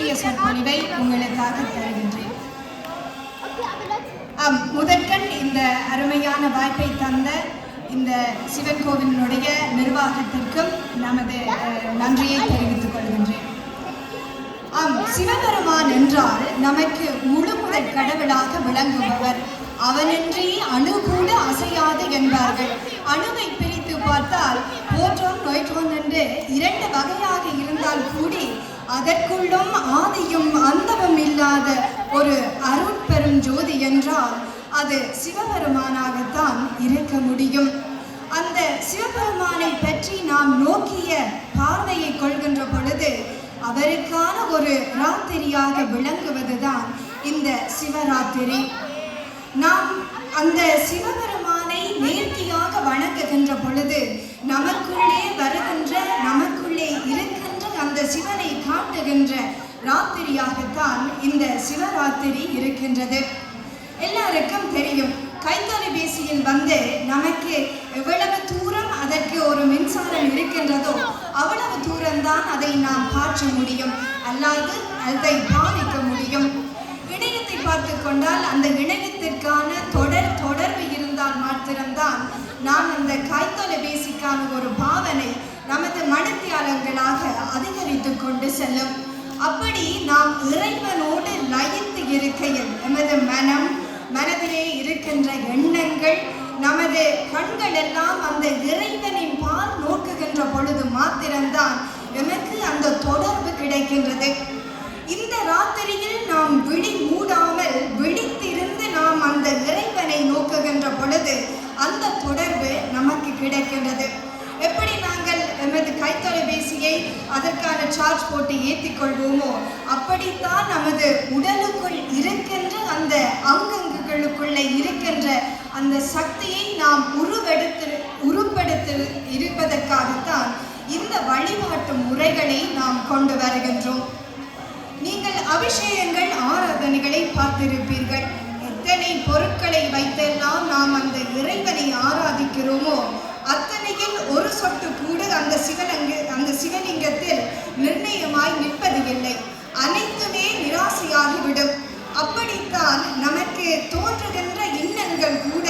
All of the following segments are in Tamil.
சிறிய சொற்பொழிவை உங்களுக்காக தருகின்றேன். முதற்கண் இந்த அருமையான வாய்ப்பை தந்த இந்த சிவன் கோவிலினுடைய நிர்வாகத்திற்கும் நமது நன்றியை தெரிவித்துக் கொள்கின்றேன். சிவபெருமான் என்றால் நமக்கு முழு முதற் கடவுளாக விளங்குபவர். அவனின்றி அணு கூட அசையாது என்பார்கள். அணுவை பிரித்து பார்த்தால் போற்றோம் நோய்ற்றோம் என்று இரண்டு வகையாக இருந்தால் கூடி அதற்குள்ளும் ஆதியும் அந்தமும் இல்லாத ஒரு அருட்பெரும் ஜோதி என்றால் அது சிவபெருமானாகத்தான் இருக்க முடியும். அந்த சிவபெருமானை பற்றி நாம் நோக்கிய பார்வையை கொள்கின்ற பொழுது அவருக்கான ஒரு ராத்திரியாக விளங்குவதுதான் இந்த சிவராத்திரி. நாம் அந்த சிவபெருமானை நேர்த்தியாக வணங்குகின்ற பொழுது நமக்குள்ளே வருகின்ற, நமக்குள்ளே இருக்கின்ற அந்த சிவனை காட்டுகின்ற ராத்திரியாகத்தான் இந்த சிவராத்திரி இருக்கின்றது. எல்லாருக்கும் தெரியும், கைத்தொலைபேசியில் வந்து நமக்கு எவ்வளவு தூரம் அதற்கு ஒரு மின்சாரம் இருக்கின்றதோ அவ்வளவு தூரம்தான் அதை நாம் காற்ற முடியும், அல்லாது அதை பாதிக்க முடியும். இணையத்தை பார்த்து கொண்டால் அந்த இணையத்திற்கான தொடர்பு இருந்தால் மாத்திரம்தான் நாம் அந்த கைத்தொலைபேசிக்கான ஒரு பாவனை நமது மனத்தியாளங்களாக அதிகரித்து கொண்டு செல்லும். அப்படி நாம் இறைவனோடு லயித்து இருக்கையில் நமது மனதிலே இருக்கின்ற எண்ணங்கள், நமது கண்கள் எல்லாம் அந்த இறைவனின் பால் நோக்குகின்ற பொழுது மாத்திரம்தான் எனக்கு அந்த தொடர்பு கிடைக்கின்றது. இந்த ராத்திரியில் நாம் விழி மூடாமல் விழித்திருந்து நாம் அந்த இறைவனை நோக்குகின்ற பொழுது அந்த தொடர்பு நமக்கு கிடைக்கின்றது. எப்படி நாங்கள் நமது கைத்தொலைபேசியை அதற்கான சார்ஜ் போட்டு ஏற்றிக் கொள்வோமோ அப்படித்தான் நமது உடலுக்குள் இருக்கின்ற அந்த அங்கங்களுக்குள்ளே இருக்கின்ற அந்த சக்தியை நாம் உருப்படுத்தி இருப்பதற்காகத்தான் இந்த வழிபாட்டு முறைகளை நாம் கொண்டு வருகின்றோம். நீங்கள் அபிஷேகங்கள் ஆராதனைகளை பார்த்திருப்பீர்கள். எத்தனை பொருட்களை வைத்தெல்லாம் நாம் அந்த இறைவனை ஆராதிக்கிறோமோ அத்தனையில் ஒரு சொட்டு கூட அந்த சிவலிங்கத்தில் நிர்ணயமாய் நிற்பது இல்லை. அனைத்துமே நிராசையாகிவிடும். அப்படித்தான் நமக்கு தோன்றுகின்ற எண்ணங்கள் கூட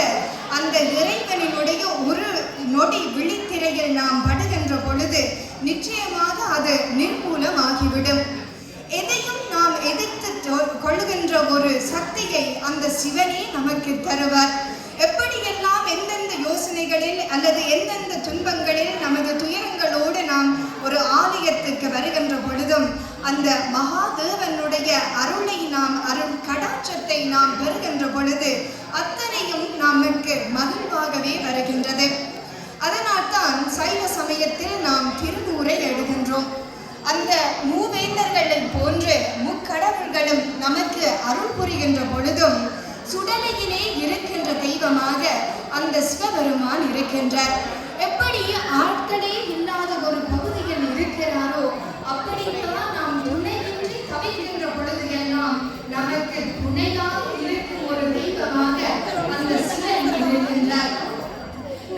அந்த இறைவனினுடைய ஒரு நொடி விழித்திரையில் நாம் படுகின்ற பொழுது நிச்சயமாக அது நிர்மூலமாகிவிடும். எதையும் நாம் எதிர்த்து கொள்ளுகின்ற ஒரு சக்தியை அந்த சிவனே நமக்கு தருவார். எப்படியெல்லாம் எந்தெந்த யோசனைகளில் அல்லது எந்தெந்த துன்பங்களில் நமது துயரங்களோடு நாம் ஒரு ஆலயத்துக்கு வருகின்ற பொழுதும் அந்த மகாதேவனுடைய அருள் கடாட்சத்தை நாம் பெறுகின்ற பொழுது அத்தனையும் நமக்கு மகிழ்வாகவே வருகின்றது. அதனால்தான் சைவ சமயத்தில் நாம் திருநூறை எழுகின்றோம். அந்த மூவேந்தர்களை போன்று முக்கடவுள்களும் நமக்கு அருள் புரிகின்ற பொழுதும் சுடலையிலே இருக்கின்ற தெய்வமாக அந்த சிவபெருமான் இருக்கின்றார். எப்படி ஆட்களே இல்லாத ஒரு பகுதியில் இருக்கிறாரோ அப்படித்தான் நாம் துணையின்றி தவிக்கின்ற பொழுது எல்லாம் நமக்கு துணையாக இருக்கும் ஒரு தெய்வமாக அந்த சிவன் இருக்கின்றார்.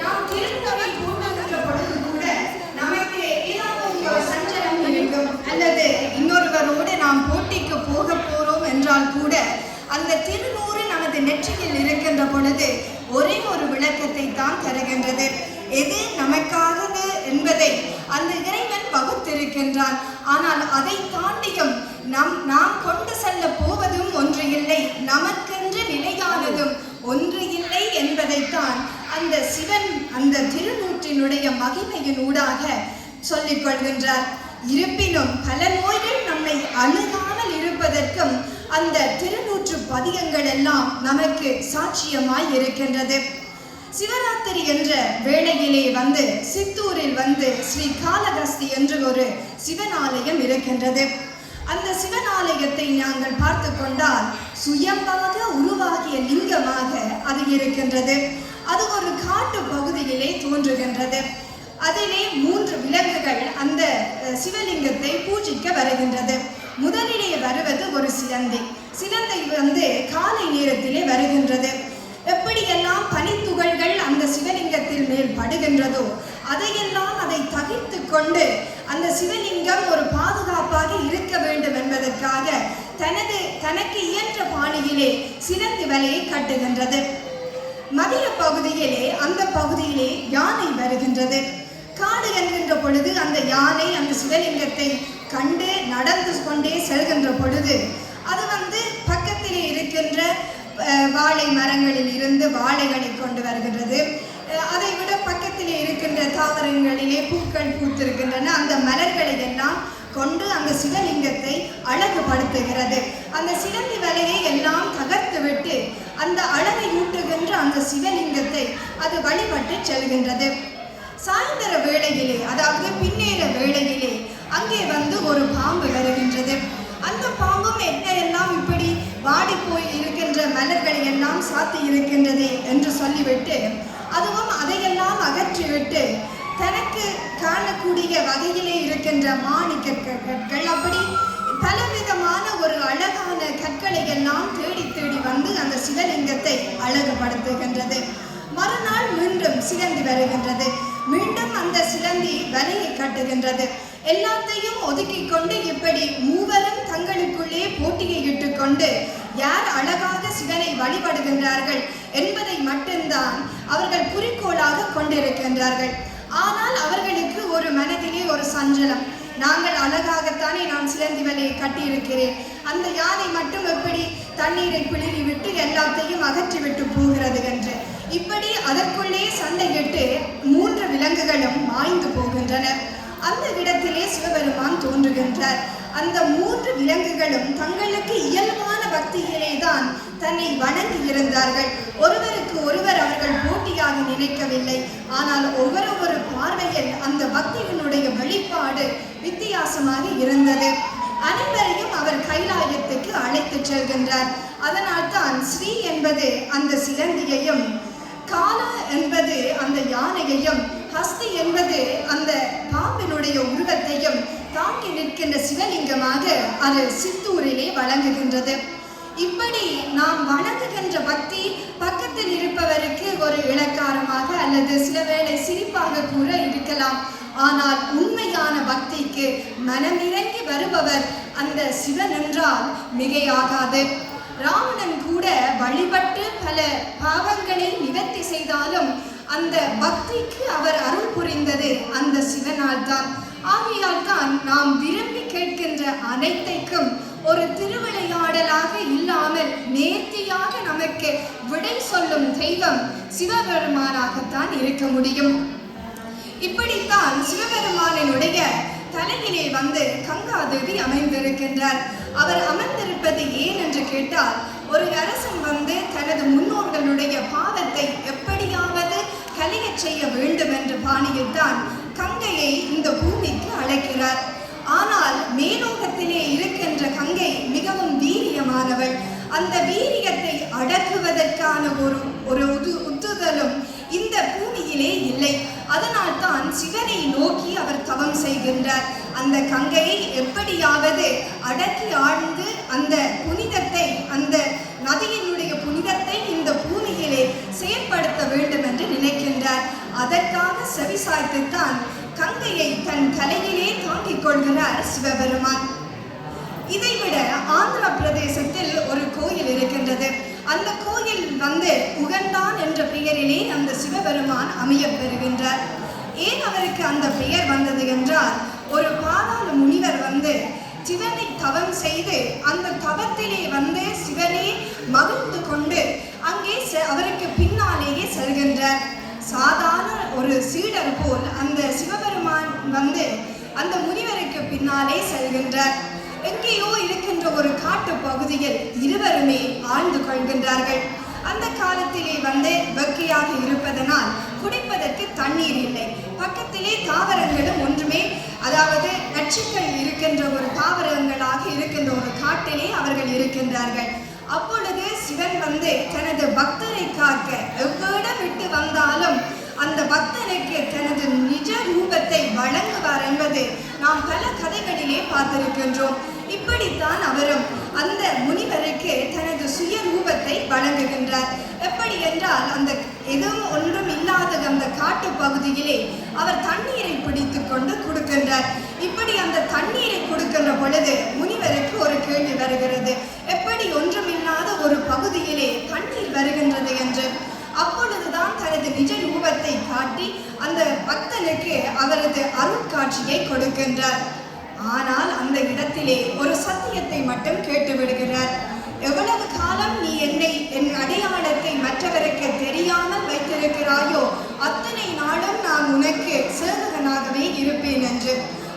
நாம் திருத்தவை கூட்டுகின்ற பொழுது கூட நமக்கு ஏதாவது ஒரு சஞ்சலம் இருக்கும், அல்லது இன்னொருவரோடு நாம் போட்டிக்கு போக போறோம் என்றால் கூட அந்த திருநூறு நமது நெற்றியில் இருக்கின்ற பொழுது ஒரே ஒரு விளக்கத்தை தான் தருகின்றது. எது நமக்கானது என்பதை அந்த இறைவன் வகுத்திருக்கின்றான். ஆனால் அதை தாண்டியும் நாம் கொண்டு செல்ல போவதும் ஒன்று இல்லை, நமக்கென்று நிலையானதும் ஒன்று இல்லை என்பதைத்தான் அந்த சிவன் அந்த திருநூற்றினுடைய மகிமையின் ஊடாக சொல்லிக் கொள்கின்றார். இருப்பினும் பல நோய்கள் நம்மை அணுகாமல் இருப்பதற்கும் அந்த திருநூற்று பதிகங்கள் எல்லாம் நமக்கு சாட்சியமாய் இருக்கின்றது. சிவராத்திரி என்ற வேளையிலே வந்து சித்தூரில் வந்து ஸ்ரீ காளஹஸ்தி என்று ஒரு சிவனாலயம் இருக்கின்றது. அந்த சிவனாலயத்தை நாங்கள் பார்த்து கொண்டால் சுயம்பாக உருவாகிய லிங்கமாக அது இருக்கின்றது. அது ஒரு காட்டு பகுதியிலே தோன்றுகின்றது. அதிலே 3 விலங்குகள் அந்த சிவலிங்கத்தை பூஜிக்க வருகின்றது. முதலிலே வருவது ஒரு சிலந்தை வந்து காலை நேரத்திலே வருகின்றது. எப்படியெல்லாம் பனித்துகள்கள் அந்த சிவலிங்கத்தில் மேல் படுகின்றதோ அதையெல்லாம் அதை தகிர்த்து கொண்டு அந்த சிவலிங்கம் ஒரு பாதுகாப்பாக இருக்க வேண்டும் என்பதற்காக தனக்கு இயன்ற பாணியிலே சிலந்தி வலையை கட்டுகின்றது. மதிய பகுதியிலே அந்த பகுதியிலே யானை வருகின்றது. காடு என்கின்ற பொழுது அந்த யானை அந்த சிவலிங்கத்தை கண்டு நடந்து கொண்டே செல்கின்ற பொழுது அது பக்கத்திலே இருக்கின்ற வாழை மரங்களில் இருந்து வாழைகளை கொண்டு வருகின்றது. அதை விட பக்கத்திலே இருக்கின்ற தாவரங்களிலே பூக்கள் பூத்திருக்கின்றன. அந்த மலர்களை எல்லாம் கொண்டு அந்த சிவலிங்கத்தை அழகுபடுத்துகிறது. அந்த சிலந்தி வலையை எல்லாம் தகர்த்து விட்டு அந்த அழகை ஊட்டுகின்ற அந்த சிவலிங்கத்தை அது வழிபட்டு செல்கின்றது. சாயந்தர வேளையிலே, அதாவது பின்னேற வேளையிலே அங்கே ஒரு பாம்பு வருகின்றது. அந்த பாம்பும் எல்லாம் இப்படி வாடி போய் இருக்கின்ற மலர்களை எல்லாம் சாத்தி இருக்கின்றது என்று சொல்லிவிட்டு அதுவும் அதையெல்லாம் அகற்றிவிட்டு தனக்கு காணக்கூடிய வகையிலே இருக்கின்ற மாணிக்க கற்கள், அப்படி பலவிதமான ஒரு அழகான கற்களை எல்லாம் தேடி தேடி அந்த சிவலிங்கத்தை அழகுபடுத்துகின்றது. மறுநாள் மீண்டும் சிலந்தி வருகின்றது. மீண்டும் அந்த சிலந்தி வலையை கட்டுகின்றது. எல்லாத்தையும் ஒதுக்கி கொண்டு இப்படி மூவரும் தங்களுக்குள்ளே போட்டியை இட்டுக் கொண்டு யார் அழகாக சிவனை வழிபடுகின்றார்கள் என்பதை மட்டும்தான் அவர்கள் குறிக்கோளாக கொண்டிருக்கின்றார்கள். ஆனால் அவர்களுக்கு ஒரு மனதிலே ஒரு சஞ்சலம். நாங்கள் அழகாகத்தானே நான் சிலந்தி வலையை கட்டியிருக்கிறேன், அந்த யானை மட்டும் எப்படி தண்ணீரை பிளிறி விட்டு எல்லாத்தையும் அகற்றிவிட்டு போகிறது என்று இப்படி அதற்குள்ளே சண்டையிட்டு 3 விலங்குகளும் மாய்ந்து போகின்றன. அந்த இடத்திலே சிவபெருமான் தோன்றுகின்றார். அந்த 3 விலங்குகளும் தங்களுக்கு இயல்பான பக்தியிலே தான் தன்னை வணங்கி இருந்தார்கள். ஒருவருக்கு ஒருவர் அவர்கள் போட்டியாக நினைக்கவில்லை. ஆனால் ஒவ்வொரு பார்வையில் அந்த பக்தியினுடைய வெளிப்பாடு வித்தியாசமாக இருந்தது. அனைவரையும் அவர் கைலாயத்துக்கு அழைத்து செல்கின்றார். அதனால் தான் ஸ்ரீ என்பது அந்த சிலந்தியையும், கால என்பது அந்த யானையையும், ஹஸ்தி என்பது அந்த பாம்பினுடைய உருவத்தையும் தாங்கி நிற்கின்ற சிவலிங்கமாக அது சித்தூரிலே வழங்குகின்றது. இப்படி நாம் வணங்குகின்ற பக்தி பக்கத்தில் இருப்பவருக்கு ஒரு இளக்காரமாக அல்லது சில வேளை சிரிப்பாக கூட இருக்கலாம். ஆனால் உண்மையான பக்திக்கு மனமிறங்கி வருபவர் அந்த சிவன் என்றால் மிகையாகாது. ராவணன் கூட வழிபட்டு பல பாவங்களை நிவர்த்தி செய்தாலும் அந்த பக்திக்கு அவர் அருள் புரிந்தது அந்த சிவனால் தான். ஆகையால் தான் நாம் விரும்பி கேட்கின்ற அனைத்தைக்கும் ஒரு திருவிளையாடலாக இல்லாமல் நேர்த்தியாக நமக்கு விடை சொல்லும் தெய்வம் சிவபெருமானாகத்தான் இருக்க முடியும். இப்படித்தான் சிவபெருமானினுடைய தலையிலே கங்காதேவி அமைந்திருக்கின்றார். அவர் அமர்ந்திருப்பது ஏன் என்று கேட்டால், ஒரு அரசன் தனது முன்னோர்களுடைய பாவத்தை எப்படியாவது கலிய செய்ய வேண்டும் என்ற பாணியில் தான் கங்கையை இந்த பூமிக்கு அழைக்கிறார். ஆனால் மேலோகத்திலே இருக்கின்ற கங்கை மிகவும் வீரியமானவள். அந்த வீரியத்தை அடக்குவதற்கான ஒரு உந்துதலும் இந்த பூமியிலே இல்லை. அதனால் தான் சிவனை நோக்கி அவர் தவம் செய்கின்றார். அந்த கங்கையை எப்படியாவது அடக்கி ஆழ்ந்து அந்த புனிதத்தை, அந்த நதியினுடைய புனிதத்தை இந்த பூமியிலே செயற்படுத்த வேண்டும் என்று நினைக்கின்றார். அதற்காக செவிசாய்த்துத்தான் கங்கையை தன் தலையிலே தாங்கிக் கொள்கிறார் சிவபெருமான். இதைவிட ஆந்திர பிரதேசத்தில் ஒரு கோயில் இருக்கின்றது. அந்த கோயில் உகந்தான் என்ற பெயரிலே அந்த சிவபெருமான் அமைய பெறுகின்றார். ஏன் அவருக்கு அந்த பெயர் வந்தது என்றால், ஒரு பாதாள முனிவர் சிவனை தவம் செய்து அந்த தவத்திலே சிவனே மகிழ்ந்து கொண்டு அங்கே அவருக்கு பின்னாலேயே செல்கின்றார். சாதாரண ஒரு சீடர் போல் அந்த சிவபெருமான் அந்த முனிவருக்கு பின்னாலே செல்கின்றார். எங்கேயோ இருக்கின்ற ஒரு காட்டு பகுதியில் இருவருமே ஆழ்ந்து கொள்கின்றார்கள். அந்த காலத்திலே வெக்கையாக இருப்பதனால் குடிப்பதற்கு தண்ணீர் இல்லை. பக்கத்திலே தாவரங்களும் ஒன்றுமே, அதாவது நச்சுக்கள் இருக்கின்ற ஒரு தாவரங்களாக இருக்கின்ற ஒரு காட்டிலே அவர்கள் இருக்கின்றார்கள். அப்பொழுது சிவன் தனது பக்தரை காக்க எவ்விடம் விட்டு வந்தாலும் அந்த பக்தனுக்கு தனது நிஜ ரூபத்தை வழங்குவார் என்பது நாம் பல கதைகளிலே பார்த்திருக்கின்றோம். இப்படித்தான் அவரும் அந்த முனிவருக்கு தனது சுய ரூபத்தை வழங்குகின்றார். எப்படி என்றால், அந்த எதுவும் ஒன்றும் இல்லாத அந்த காட்டு பகுதியிலே அவர் தண்ணீரை பிடித்து கொண்டு கொடுக்கின்றார். இப்படி அந்த தண்ணீரை கொடுக்கின்ற பொழுது முனிவருக்கு ஒரு கேள்வி வருகிறது, எப்படி ஒன்றுமில்லாத ஒரு பகுதியிலே கண்ணீர் வருகின்றது என்று. அப்பொழுதுதான் தனது நிஜ ரூபத்தை காட்டி அந்த பக்தனுக்கு அவரது அருட்காட்சியை கொடுக்கின்றார். ஆனால் அந்த இடத்திலே ஒரு சத்தியத்தை மட்டும் கேட்டு விடுகிறார். எவ்வளவு காலம் நீ என் அடையாளத்தை மற்றவருக்கு தெரியாமல் வைத்திருக்கிறாயோ அத்தனை நாளும் நான் உனக்கு சேவகனாகவே இருப்பேன் என்று.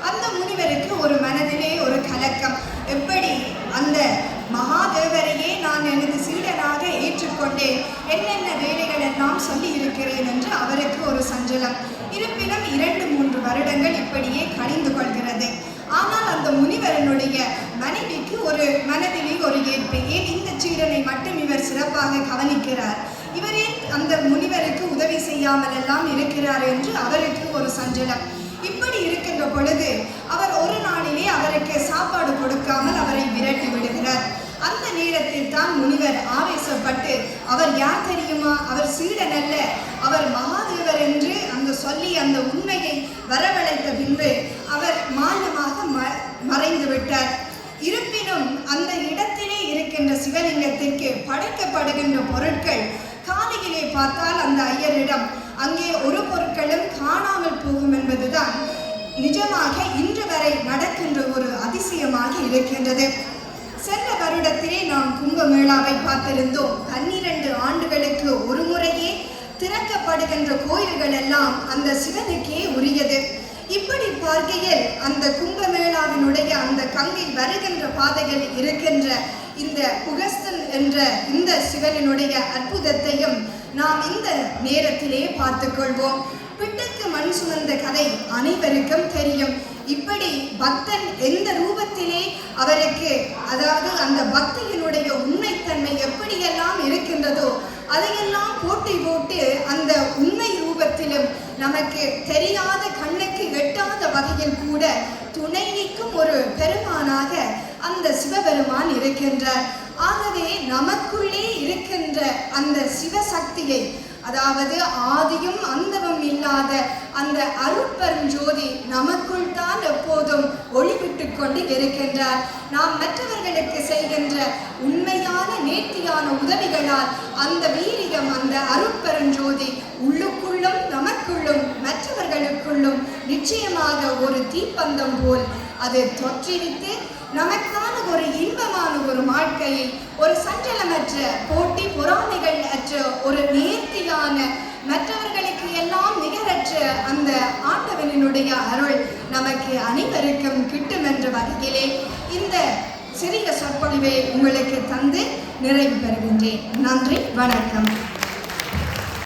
அந்த முனிவருக்கு ஒரு மனதிலே ஒரு கலக்கம். எப்படி அந்த மகாதேவரையே நான் எனது சீடனாக ஏற்றுக்கொண்டேன், என்னென்ன வேலைகள் எல்லாம் சொல்லி இருக்கிறேன் என்று அவருக்கு ஒரு சஞ்சலம். இருப்பினும் 2-3 வருடங்கள் இப்படியே கழிந்து கொள்கிறது. ஆனால் அந்த முனிவரனுடைய மனைவிக்கு ஒரு மனதிலே ஒரு ஏற்பு. ஏன் இந்த சீடனை மட்டும் இவர் சிறப்பாக கவனிக்கிறார், இவரே அந்த முனிவருக்கு உதவி செய்யாமல் எல்லாம் இருக்கிறார் என்று அவருக்கு ஒரு சஞ்சலம். இப்படி இருக்கின்ற பொழுது அவர் ஒரு நாளிலே அவருக்கு சாப்பாடு கொடுக்காமல் அவரை விரட்டி விடுகிறார். அந்த நேரத்தில் தான் முனிவர் ஆவேசப்பட்டு, அவர் யார் தெரியுமா, அவர் சீடன் அல்ல, அவர் மகாதேவர் என்று சொல்லி அந்த உண்மையை வரவழைத்த பின்பு அவர் மாயமாக மறைந்து விட்டார். இருப்பினும் அந்த இடத்திலே இருக்கின்ற சிவலிங்கத்திற்கு படைக்கப்படுகின்ற பொருட்கள் காலையிலே பார்த்தால் அந்த ஐயரிடம் அங்கே ஒரு பொருட்களும் காணாமல் போகும் என்பதுதான் நிஜமாக இன்று வரை நடக்கின்ற ஒரு அதிசயமாக இருக்கின்றது. சென்ற வருடத்திலே நாம் கும்பமேளாவை பார்த்திருந்தோம். 12 ஆண்டுகளுக்கு ஒரு முறையே திறக்கப்படுகின்ற கோயில்கள் எல்லாம் அந்த சிவனுக்கே உரியது. இப்படி பார்க்கையில் அந்த கும்பமேளாவினுடைய அந்த கங்கை வருகின்ற பாதைகள் இருக்கின்ற இந்த புகஸ்தன் என்ற இந்த சிவனினுடைய அற்புதத்தையும் நாம் இந்த நேரத்திலே பார்த்துக் கொள்வோம். பிட்டுக்கு மண் சுமந்த கதை அனைவருக்கும் தெரியும். இப்படி பக்தன் எந்த ரூபத்திலே அவருக்கு, அதாவது அந்த பக்தியினுடைய உண்மைத்தன்மை எப்படியெல்லாம் இருக்கின்றதோ அதையெல்லாம் போட்டி போட்டு அந்த உண்மை ரூபத்திலும் நமக்கு தெரியாத கண்ணுக்கு எட்டாத வகையில் கூட துணை நிற்கும் ஒரு பெருமானாக அந்த சிவபெருமான் இருக்கின்றார். ஆகவே நமக்குள்ளே இருக்கின்ற அந்த சிவசக்தியை, அதாவது ஆதியும் அந்தமும் இல்லாத அந்த அருட்பெருஞ்சோதி நமக்குள் தான் எப்போதும் ஒளிவிட்டு கொண்டு இருக்கின்றார். நாம் மற்றவர்களுக்கு செய்கின்ற உண்மையான நேர்த்தியான உதவிகளால் அந்த வீரியம், அந்த அருட்பெருஞ்சோதி உள்ளுக்குள்ளும் நமக்குள்ளும் மற்றவர்களுக்குள்ளும் நிச்சயமாக ஒரு தீப்பந்தம் போல் அது தொற்றிவித்து நமக்கான ஒரு இன்பமான ஒரு வாழ்க்கையை, ஒரு சஞ்சலமற்ற போட்டி பொறாமைகள் அற்ற ஒரு நேர்த்தியான மற்றவர்களுக்கு எல்லாம் நிகரற்ற அந்த ஆண்டவனினுடைய அருள் நமக்கு அனைவருக்கும் கிட்டும் என்ற வகையிலே இந்த சிறிய சொற்பொழிவை உங்களுக்கு தந்து நிறைவு பெறுகின்றேன். நன்றி, வணக்கம்.